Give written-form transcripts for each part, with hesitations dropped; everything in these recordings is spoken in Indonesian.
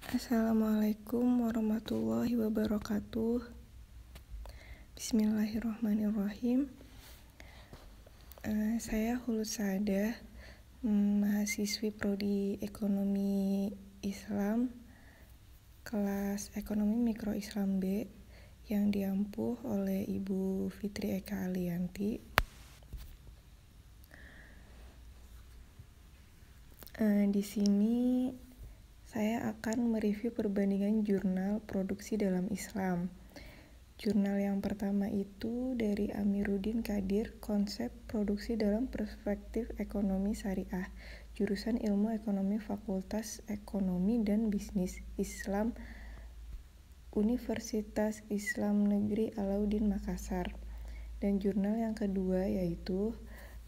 Assalamualaikum warahmatullahi wabarakatuh. Bismillahirrahmanirrahim. Saya Hulus Sadah, mahasiswi Prodi Ekonomi Islam, kelas Ekonomi Mikro Islam B, yang diampuh oleh Ibu Fitri Eka Alianti. Di sini saya akan mereview perbandingan jurnal produksi dalam Islam. Jurnal yang pertama itu dari Amiruddin Qadir, konsep produksi dalam perspektif ekonomi syariah, jurusan ilmu ekonomi Fakultas Ekonomi dan Bisnis Islam, Universitas Islam Negeri Alauddin Makassar. Dan jurnal yang kedua yaitu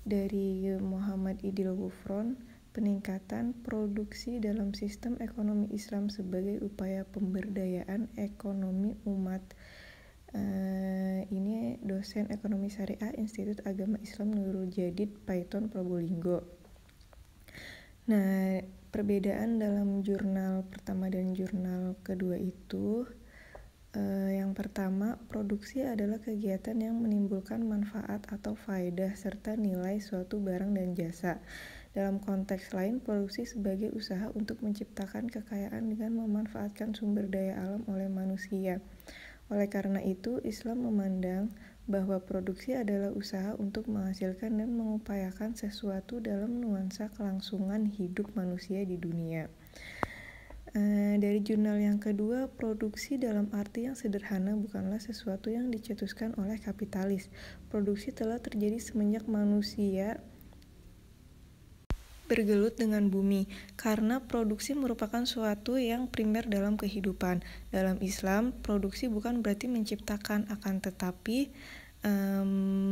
dari Muhammad Idil Ghufron, peningkatan produksi dalam sistem ekonomi Islam sebagai upaya pemberdayaan ekonomi umat. Ini dosen ekonomi syariah Institut Agama Islam Nurul Jadid Paiton Probolinggo. Nah, perbedaan dalam jurnal pertama dan jurnal kedua itu, yang pertama, produksi adalah kegiatan yang menimbulkan manfaat atau faedah serta nilai suatu barang dan jasa. Dalam konteks lain, produksi sebagai usaha untuk menciptakan kekayaan dengan memanfaatkan sumber daya alam oleh manusia. Oleh karena itu, Islam memandang bahwa produksi adalah usaha untuk menghasilkan dan mengupayakan sesuatu dalam nuansa kelangsungan hidup manusia di dunia. Dari jurnal yang kedua, produksi dalam arti yang sederhana bukanlah sesuatu yang dicetuskan oleh kapitalis. Produksi telah terjadi semenjak manusia bergelut dengan bumi, karena produksi merupakan suatu yang primer dalam kehidupan. Dalam Islam, produksi bukan berarti menciptakan, akan tetapi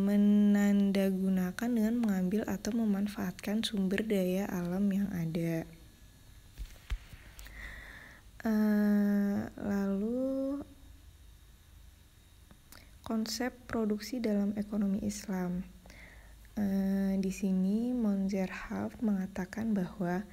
menandagunakan dengan mengambil atau memanfaatkan sumber daya alam yang ada. Lalu konsep produksi dalam ekonomi Islam. Di sini Monzerhaf mengatakan bahwa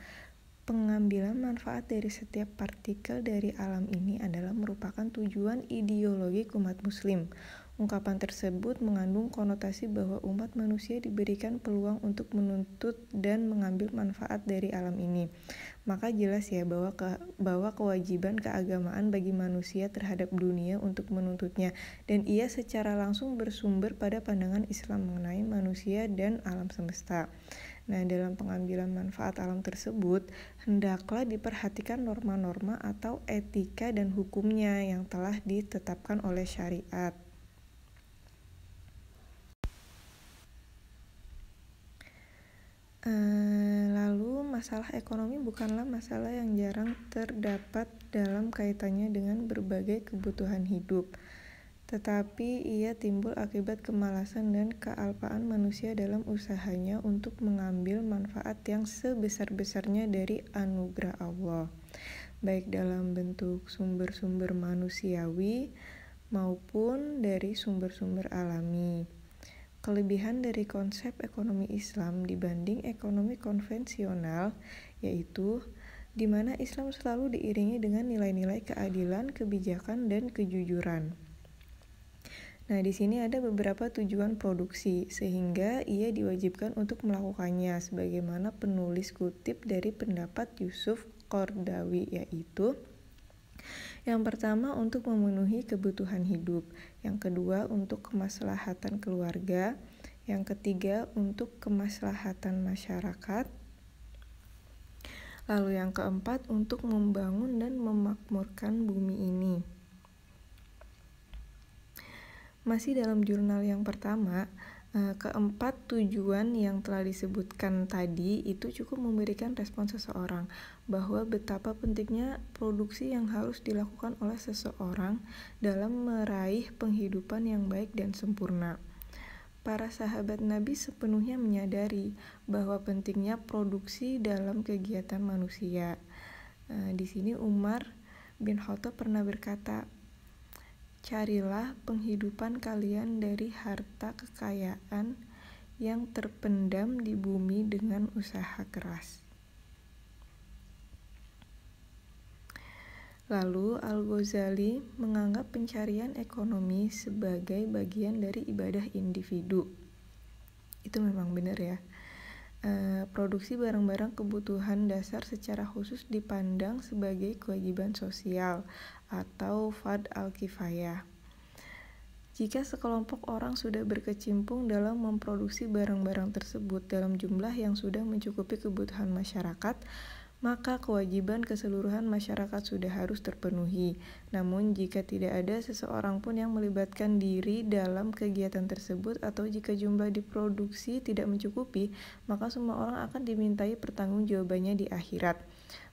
pengambilan manfaat dari setiap partikel dari alam ini adalah merupakan tujuan ideologi umat muslim. Ungkapan tersebut mengandung konotasi bahwa umat manusia diberikan peluang untuk menuntut dan mengambil manfaat dari alam ini. Maka jelas ya bahwa kewajiban keagamaan bagi manusia terhadap dunia untuk menuntutnya, dan ia secara langsung bersumber pada pandangan Islam mengenai manusia dan alam semesta. Nah, dalam pengambilan manfaat alam tersebut, hendaklah diperhatikan norma-norma atau etika dan hukumnya yang telah ditetapkan oleh syariat. Lalu masalah ekonomi bukanlah masalah yang jarang terdapat dalam kaitannya dengan berbagai kebutuhan hidup, tetapi ia timbul akibat kemalasan dan kealpaan manusia dalam usahanya untuk mengambil manfaat yang sebesar-besarnya dari anugerah Allah, baik dalam bentuk sumber-sumber manusiawi maupun dari sumber-sumber alami. Kelebihan dari konsep ekonomi Islam dibanding ekonomi konvensional yaitu di mana Islam selalu diiringi dengan nilai-nilai keadilan, kebijakan, dan kejujuran. Nah, di sini ada beberapa tujuan produksi sehingga ia diwajibkan untuk melakukannya, sebagaimana penulis kutip dari pendapat Yusuf Qardawi, yaitu yang pertama untuk memenuhi kebutuhan hidup, yang kedua untuk kemaslahatan keluarga, yang ketiga untuk kemaslahatan masyarakat, lalu yang keempat untuk membangun dan memakmurkan bumi ini. Masih dalam jurnal yang pertama, keempat tujuan yang telah disebutkan tadi itu cukup memberikan respon seseorang bahwa betapa pentingnya produksi yang harus dilakukan oleh seseorang dalam meraih penghidupan yang baik dan sempurna. Para sahabat Nabi sepenuhnya menyadari bahwa pentingnya produksi dalam kegiatan manusia. Di sini Umar bin Khattab pernah berkata, "Carilah penghidupan kalian dari harta kekayaan yang terpendam di bumi dengan usaha keras." Lalu Al-Ghazali menganggap pencarian ekonomi sebagai bagian dari ibadah individu. Itu memang benar ya. Produksi barang-barang kebutuhan dasar secara khusus dipandang sebagai kewajiban sosial atau fard al-kifayah. Jika sekelompok orang sudah berkecimpung dalam memproduksi barang-barang tersebut dalam jumlah yang sudah mencukupi kebutuhan masyarakat, maka kewajiban keseluruhan masyarakat sudah harus terpenuhi. Namun jika tidak ada seseorang pun yang melibatkan diri dalam kegiatan tersebut atau jika jumlah diproduksi tidak mencukupi, maka semua orang akan dimintai pertanggungjawabannya di akhirat.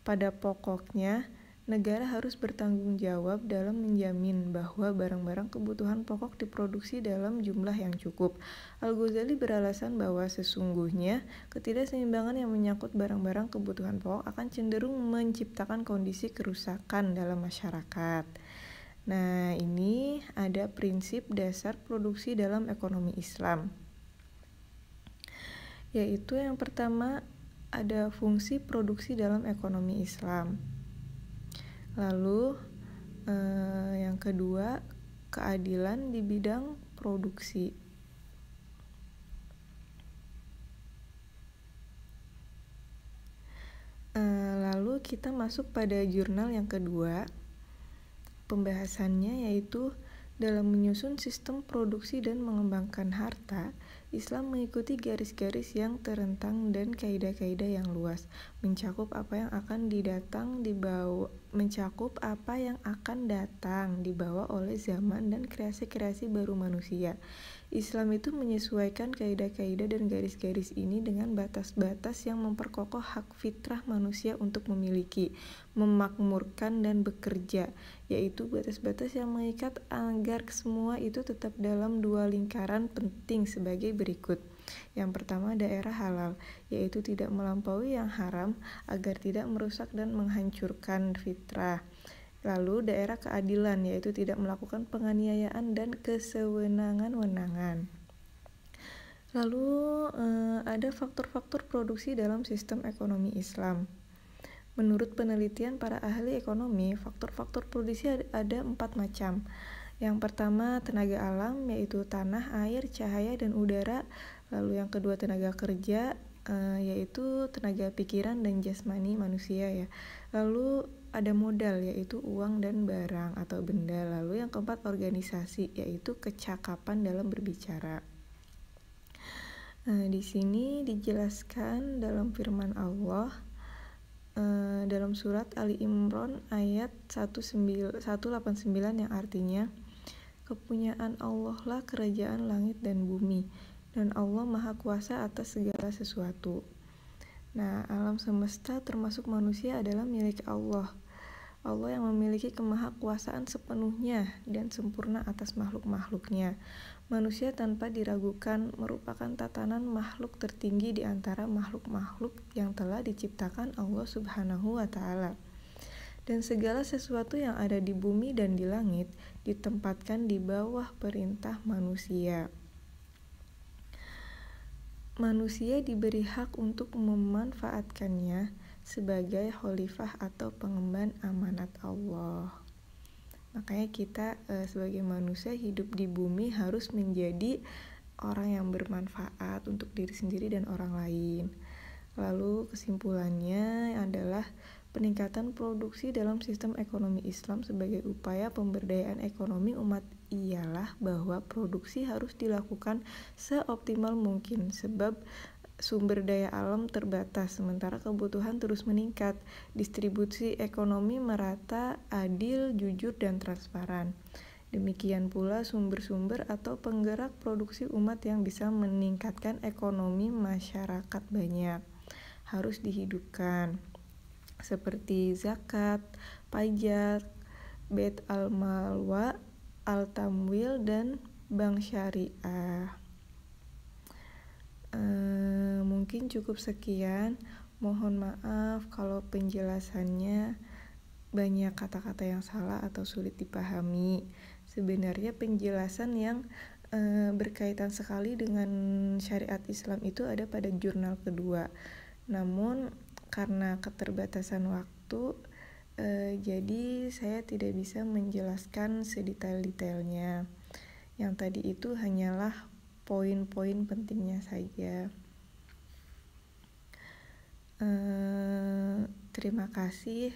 Pada pokoknya, negara harus bertanggung jawab dalam menjamin bahwa barang-barang kebutuhan pokok diproduksi dalam jumlah yang cukup. Al-Ghazali beralasan bahwa sesungguhnya ketidakseimbangan yang menyangkut barang-barang kebutuhan pokok akan cenderung menciptakan kondisi kerusakan dalam masyarakat. Nah, ini ada prinsip dasar produksi dalam ekonomi Islam. Yaitu yang pertama, ada fungsi produksi dalam ekonomi Islam. Lalu yang kedua, keadilan di bidang produksi. Lalu kita masuk pada jurnal yang kedua. Pembahasannya yaitu dalam menyusun sistem produksi dan mengembangkan harta, Islam mengikuti garis-garis yang terentang dan kaidah-kaidah yang luas, mencakup apa yang akan datang dibawa oleh zaman dan kreasi-kreasi baru manusia. Islam itu menyesuaikan kaidah-kaidah dan garis-garis ini dengan batas-batas yang memperkokoh hak fitrah manusia untuk memiliki, memakmurkan dan bekerja, yaitu batas-batas yang mengikat agar semua itu tetap dalam dua lingkaran penting sebagai berikut. Yang pertama, daerah halal, yaitu tidak melampaui yang haram agar tidak merusak dan menghancurkan fitrah. Lalu daerah keadilan, yaitu tidak melakukan penganiayaan dan kesewenang-wenangan. Lalu ada faktor-faktor produksi dalam sistem ekonomi Islam. Menurut penelitian para ahli ekonomi, faktor-faktor produksi ada 4 macam. Yang pertama, tenaga alam, yaitu tanah, air, cahaya, dan udara. Lalu yang kedua, tenaga kerja, yaitu tenaga pikiran dan jasmani manusia ya. Lalu ada modal, yaitu uang dan barang atau benda. Lalu yang keempat, organisasi, yaitu kecakapan dalam berbicara. Di sini dijelaskan dalam firman Allah dalam surat Ali Imran ayat 189 yang artinya, kepunyaan Allah lah kerajaan langit dan bumi, dan Allah maha kuasa atas segala sesuatu. Nah, alam semesta termasuk manusia adalah milik Allah. Allah yang memiliki kemahakuasaan sepenuhnya dan sempurna atas makhluk-makhluknya. Manusia tanpa diragukan merupakan tatanan makhluk tertinggi di antara makhluk-makhluk yang telah diciptakan Allah Subhanahu wa Ta'ala. Dan segala sesuatu yang ada di bumi dan di langit ditempatkan di bawah perintah manusia. Manusia diberi hak untuk memanfaatkannya sebagai khalifah atau pengemban amanat Allah. Makanya kita sebagai manusia hidup di bumi harus menjadi orang yang bermanfaat untuk diri sendiri dan orang lain. Lalu kesimpulannya adalah peningkatan produksi dalam sistem ekonomi Islam sebagai upaya pemberdayaan ekonomi umat ialah bahwa produksi harus dilakukan seoptimal mungkin sebab sumber daya alam terbatas sementara kebutuhan terus meningkat. Distribusi ekonomi merata, adil, jujur, dan transparan. Demikian pula sumber-sumber atau penggerak produksi umat yang bisa meningkatkan ekonomi masyarakat banyak harus dihidupkan, seperti zakat, pajak, bait al-malwa, al-tamwil, dan bank syariah. Mungkin cukup sekian. Mohon maaf kalau penjelasannya banyak kata-kata yang salah atau sulit dipahami. Sebenarnya penjelasan yang berkaitan sekali dengan syariat Islam itu ada pada jurnal kedua. Namun karena keterbatasan waktu Jadi saya tidak bisa menjelaskan sedetail-detailnya. Yang tadi itu hanyalah poin-poin pentingnya saja. Terima kasih.